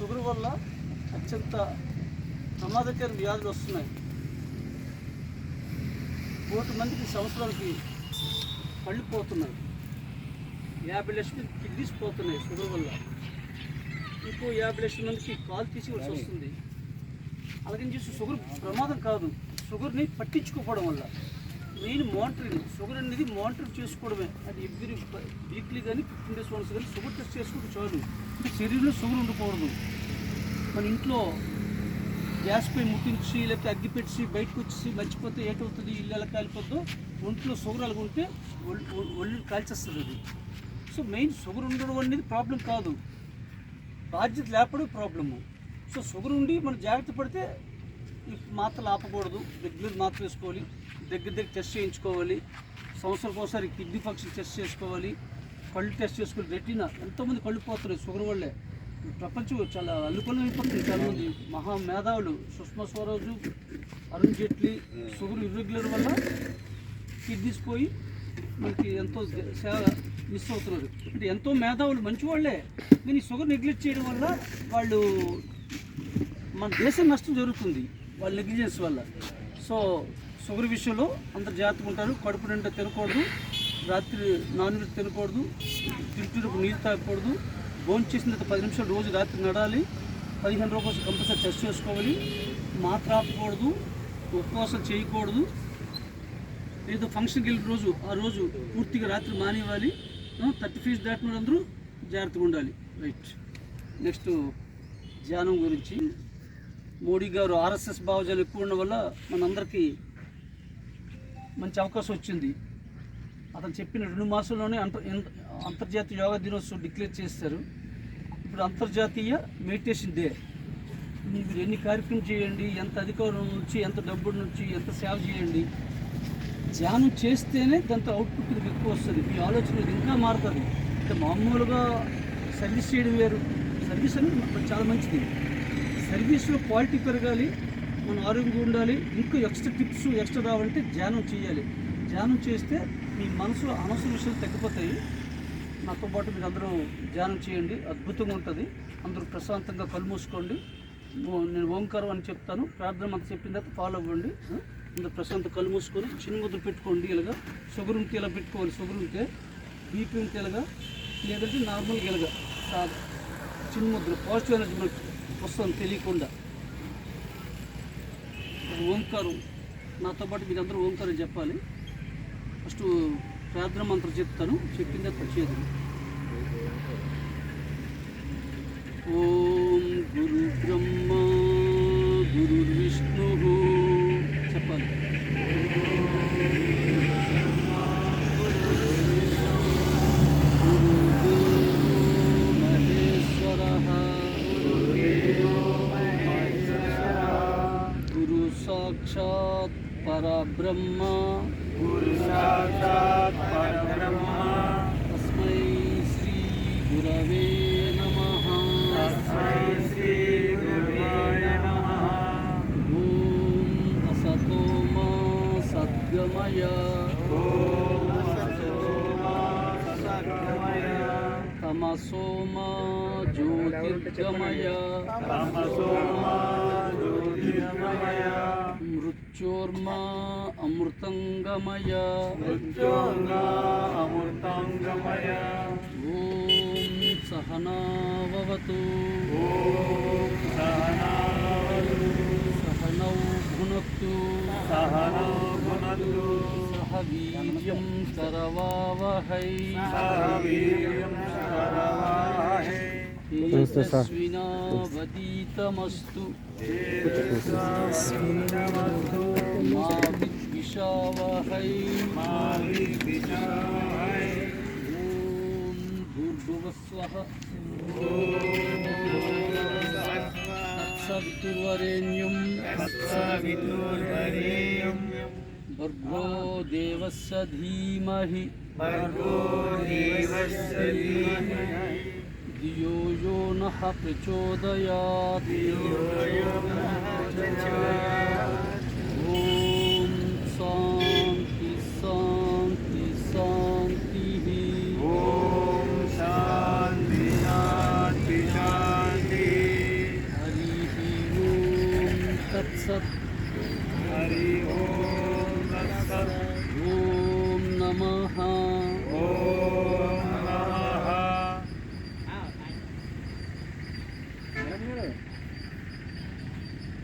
Sugar వల్ల అత్యంత ప్రమాదకర వ్యాధులు వస్తున్నాయి. 1 మందికి సంవత్సరానికి కళ్ళు పోతున్నాయి. 50 లక్షల మంది కిడ్నీస్ పోతున్నాయి షుగర్ వల్ల. ఇంకో 50 లక్షల మందికి కాలు తీసుకోవాల్సి వస్తుంది. అలాగని చూసి షుగర్ ప్రమాదం కాదు, షుగర్ని పట్టించుకోవడం వల్ల. మెయిన్ మానిటరింగ్, షుగర్ అనేది మానిటర్ చేసుకోవడమే. అది ఎవ్రీ వీక్లీ కానీ 15 days వన్స్ కానీ షుగర్ టెస్ట్ చేసుకుంటే చాలు. అంటే శరీరంలో షుగర్ ఉండకూడదు. మన ఇంట్లో గ్యాస్ పై ముట్టించి లేకపోతే అగ్గి పెట్టి బయటకు వచ్చి మర్చిపోతే ఏటవుతుంది, ఇల్లు ఎలా కాలిపోద్దో, ఒంట్లో షుగర్ అలాగ ఉంటే ఒళ్ళు కాల్చేస్తుంది అది. సో మెయిన్ షుగర్ ఉండడం అనేది ప్రాబ్లం కాదు, బాధ్యత లేకపోవడం ప్రాబ్లము. సో షుగర్ ఉండి మనం జాగ్రత్త పడితే ఈ మాత్రలు ఆపకూడదు, రెగ్యులర్ మాత్రలు వేసుకోవాలి, దగ్గర టెస్ట్ చేయించుకోవాలి, సంవత్సరానికి ఒకసారి కిడ్నీ ఫంక్షన్ టెస్ట్ చేసుకోవాలి, కళ్ళు టెస్ట్ చేసుకోవాలి. రెటీనా ఎంతోమంది కళ్ళు పోతున్నాయి షుగర్ వల్లే. ప్రపంచం చాలా అల్లుకొలం అయిపోతుంది. చాలామంది మహా మేధావులు సుష్మా స్వరాజు, అరుణ్ జైట్లీ షుగర్ ఇర్రెగ్యులర్ వల్ల కిడ్నీస్ పోయి మనకి ఎంతో సేవ మిస్ అవుతున్నారు. అంటే ఎంతో మేధావులు మంచి వాళ్ళే, కానీ షుగర్ నెగ్లెక్ట్ చేయడం వల్ల వాళ్ళు మన దేశం నష్టం జరుగుతుంది వాళ్ళ నెగ్లిజెన్స్ వల్ల. సో షుగర్ విషయంలో అందరు జాగ్రత్తగా ఉంటారు. కడుపు నిండా తినకూడదు, రాత్రి నాన్ వెజ్ తినకూడదు, తింటున్నప్పుడు నీళ్ళు తాగకూడదు, భోజనం చేసిన తర్వాత 10 నిమిషాలు రోజు రాత్రి నడాలి, 15 రోజులు కంపల్సరీ టెస్ట్ చేసుకోవాలి, మాత్ర ఆపకూడదు, ఉపవాసం చేయకూడదు. ఏదో ఫంక్షన్కి వెళ్ళిన రోజు ఆ రోజు పూర్తిగా రాత్రి మానేవాలి. 30 feet దాటిన అందరూ జాగ్రత్తగా ఉండాలి. రైట్. నెక్స్ట్ ధ్యానం గురించి. మోడీ గారు ఆర్ఎస్ఎస్ భావజాలు ఎక్కువ ఉండడం వల్ల మనందరికీ మంచి అవకాశం వచ్చింది. అతను చెప్పిన 2 మాసాల్లోనే అంతర్జాతీయ యోగా దినోత్సవం డిక్లేర్ చేస్తారు. ఇప్పుడు అంతర్జాతీయ మెడిటేషన్ డే. మీరు ఎన్ని కార్యక్రమం చేయండి, ఎంత అధికారం నుంచి, ఎంత డబ్బు నుంచి, ఎంత సేవ చేయండి, ధ్యానం చేస్తేనే దాంతో అవుట్పుట్ ఎక్కువ వస్తుంది. మీ ఆలోచన ఇంకా మారుతుంది. అంటే మామూలుగా సర్వీస్ చేయడం వేరు, సర్వీస్ అనేది చాలా మంచిది. సర్వీస్లో క్వాలిటీ పెరగాలి, మన ఆరోగ్యంగా ఉండాలి. ఇంకా ఎక్స్ట్రా టిప్స్ ఎక్స్ట్రా రావాలంటే ధ్యానం చేయాలి. ధ్యానం చేస్తే మీ మనసులో అనవసర విషయాలు తగ్గిపోతాయి. నాతో పాటు మీరు అందరూ ధ్యానం చేయండి, అద్భుతంగా ఉంటుంది. అందరూ ప్రశాంతంగా కళ్ళు మూసుకోండి. నేను ఓంకారం అని చెప్తాను, ప్రార్థన అంత చెప్పిన తర్వాత ఫాలో అవ్వండి. అందరూ ప్రశాంత కళ్ళు మూసుకొని చిన్న ముద్ర పెట్టుకోండి. ఇలాగా షుగర్ ఉంటే ఇలా పెట్టుకోవాలి, షుగర్ ఉంటే, బీపీ ఉంటే ఇలాగా, లేదంటే నార్మల్గా ఇలాగా చిన్న ముద్ర. పాజిటివ్ ఎనర్జీ మనకు వస్తుంది తెలియకుండా. ఓంకారం నాతో పాటు మీరు అందరూ ఓంకారం చెప్పాలి. ఫస్ట్ ప్రార్థన మంత్రం చెప్తాను, చెప్పిన తర్వాత చేద్దాం. ఓం గురు బ్రహ్మ గురు విష్ణు చెప్పాలి. సాక్షాత్ పరబ్రహ్మ తస్మై శ్రీ గురవే నమః. ఓం అసతో మా సద్గమయ తమసో మా జ్యోతిర్గమయ మృత్యోర్మా అమృతంగమయ ఓం సహనావవతు సహనౌ భునక్తు సహ వీర్యం కరవావహై తేజస్వినావతీతమస్తు మా విద్విషావహై. ఓం భూర్భువస్వః తత్సవితుర్వరేణ్యం భర్గో దేవస్య ధీమహి ధియో యో నః ప్రచోదయాత్. ఓం శాంతి శాంతి శాంతి. ఓం శాంతి శాంతి శాంతి. తత్సత్. హరి ఓం తత్సత్. ఓం నమః. ఓం నమః.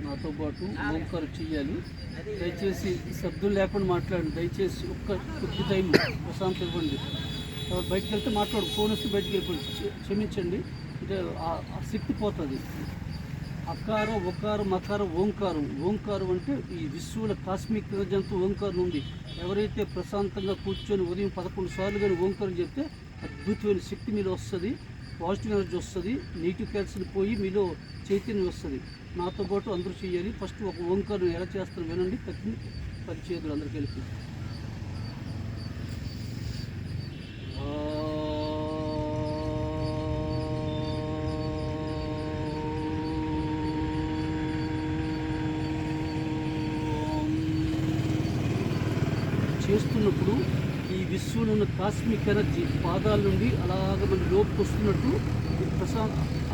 నాతో పాటు ఓంకారం చెయ్యాలి. దయచేసి శబ్దం లేకుండా మాట్లాడండి. దయచేసి ఒక్క కొద్ది టైం ప్రశాంతం ఇవ్వండి. బయటకు వెళ్తే మాట్లాడు, ఫోన్ వస్తే బయటకు వెళ్ళిపోండి. క్షమించండి, అంటే ఆ శక్తి పోతుంది. అకారం, ఒకారం, మకారం, ఓంకారం. ఓంకారం అంటే ఈ విశ్వంలో కాస్మిక్ జంతు ఓంకారం ఉంది. ఎవరైతే ప్రశాంతంగా కూర్చొని ఉదయం 11 సార్లు కానీ ఓంకారం చెప్తే అద్భుతమైన శక్తి మీలో వస్తుంది, పాజిటివ్ ఎనర్జీ వస్తుంది, నెగిటివ్ క్యాన్సర్ పోయి మీలో చైతన్యం వస్తుంది. నాతో పాటు అందరూ చేయాలి. ఫస్ట్ ఒక ఓంకారం ఎలా చేస్తారో వినండి. తగ్గి 10 చేతులు అందరికి వెళ్ళి. చేస్తున్నప్పుడు ఈ విశ్వంలో ఉన్న కాస్మిక్ ఎనర్జీ పాదాల నుండి అలాగ మన లోపుకి వస్తున్నట్టు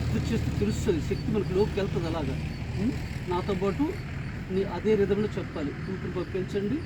అబ్జర్వ్ చేస్తే తెలుస్తుంది. శక్తి మనకి లోపుకి వెళ్తుంది అలాగా. నాతో పాటు అదే రిధంలో చెప్పాలి. ఊపిరి పెంచండి.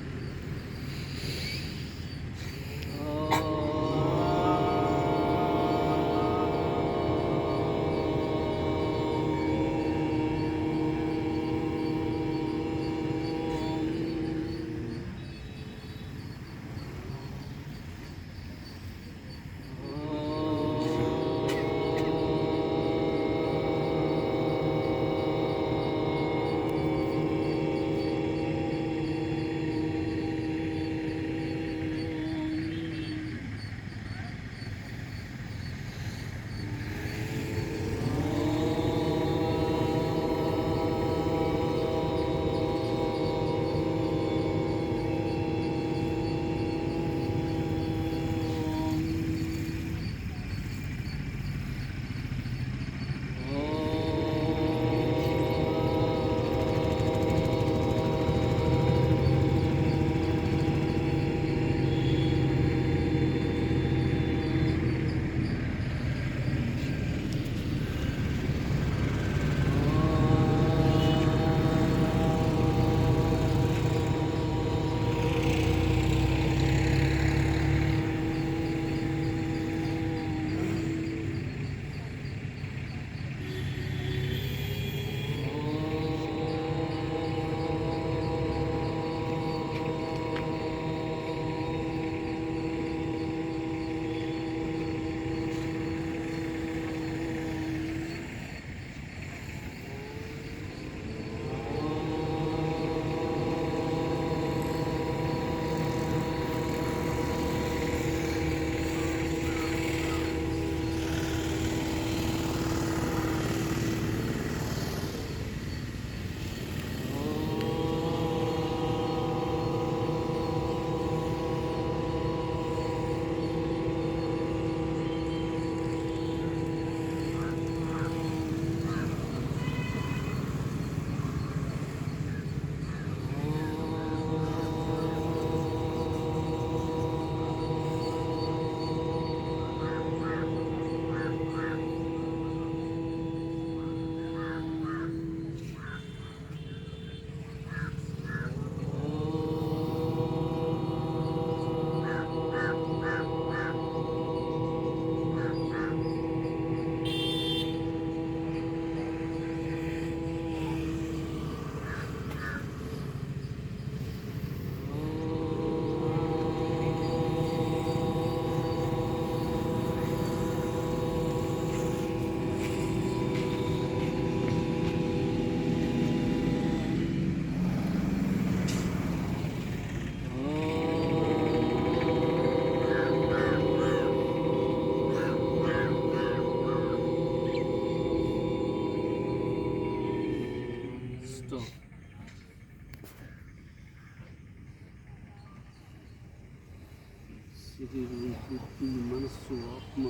శరీరం, బుద్ధి, మనస్సు, ఆత్మ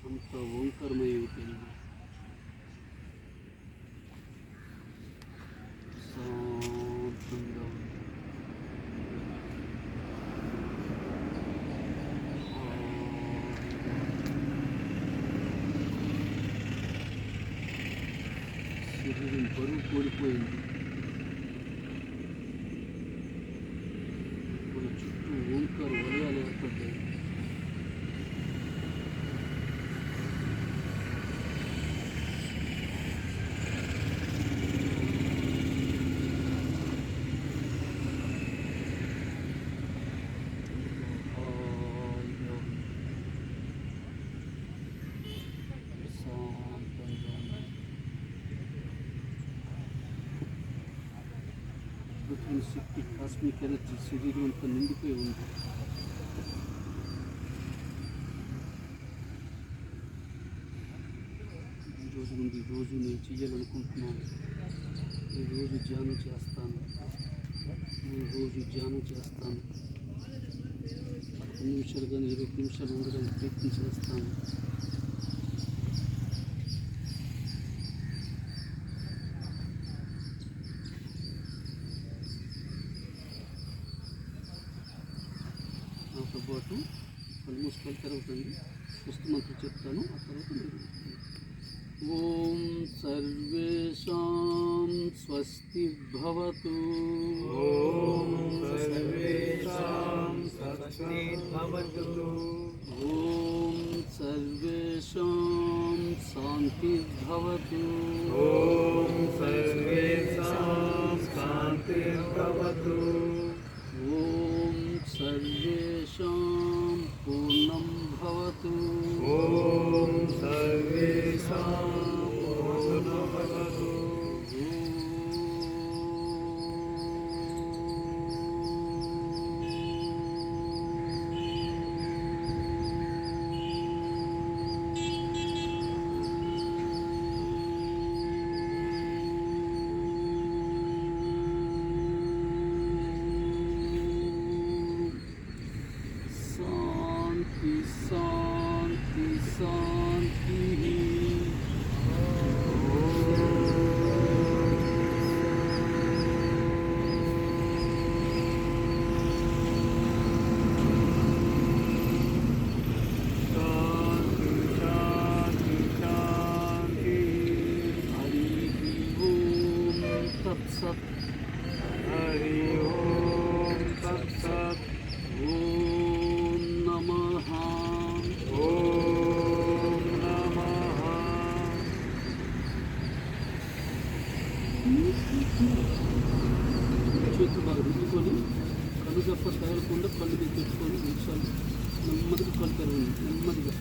అంతా ఓంకారమయమైపోయింది. శాంతంగా శరీరం బరువు కోల్పోయింది. చెప్తారు వలయాలు ఏర్పడ్డాయి. ప్రకృతి శక్తి కాస్మిక్ ఎనర్జీ శరీరం అంతా నిండిపోయి ఉంది. ఈ రోజు నుండి రోజు నేను చేయాలనుకుంటున్నాను. ఈరోజు ధ్యానం చేస్తాను. నేను రోజు ధ్యానం చేస్తాను. 10 నిమిషాలు కానీ 20 నిమిషాలు ఉండడానికి ప్రయత్నం చేస్తాను. నాతో పాటు కళ్ళు మూసుకొని తెరవకండి. ఫస్ట్ మంత్రం చెప్తాను, ఆ తర్వాత మీరు ఓం సర్వేషాం స్వస్తి భవతు. ఓం సర్వేషాం స్వస్తి భవతు. ఓం సర్వేషాం శాంతి భవతు. ఓం సర్వేషాం శాంతి భవతు. ఓం సర్వేషాం పూర్ణం భవతు. ఓం సర్వేషాం పూర్ణం భవతు. శాంతి శాంతి శాంతి. శాంతి శాంతి శాంతి. హరి ఓం తత్సత్. హరి ఓం తత్సత్. ఓం నమః. ఓం నమః. చేతులు బాగా రుద్దుకొని కళ్ళు తప్ప తగలకుండా కళ్ళు పెట్టుకొని నిమిషాలు నెమ్మదిగా కళ్ళు తెరవండి. నెమ్మదిగా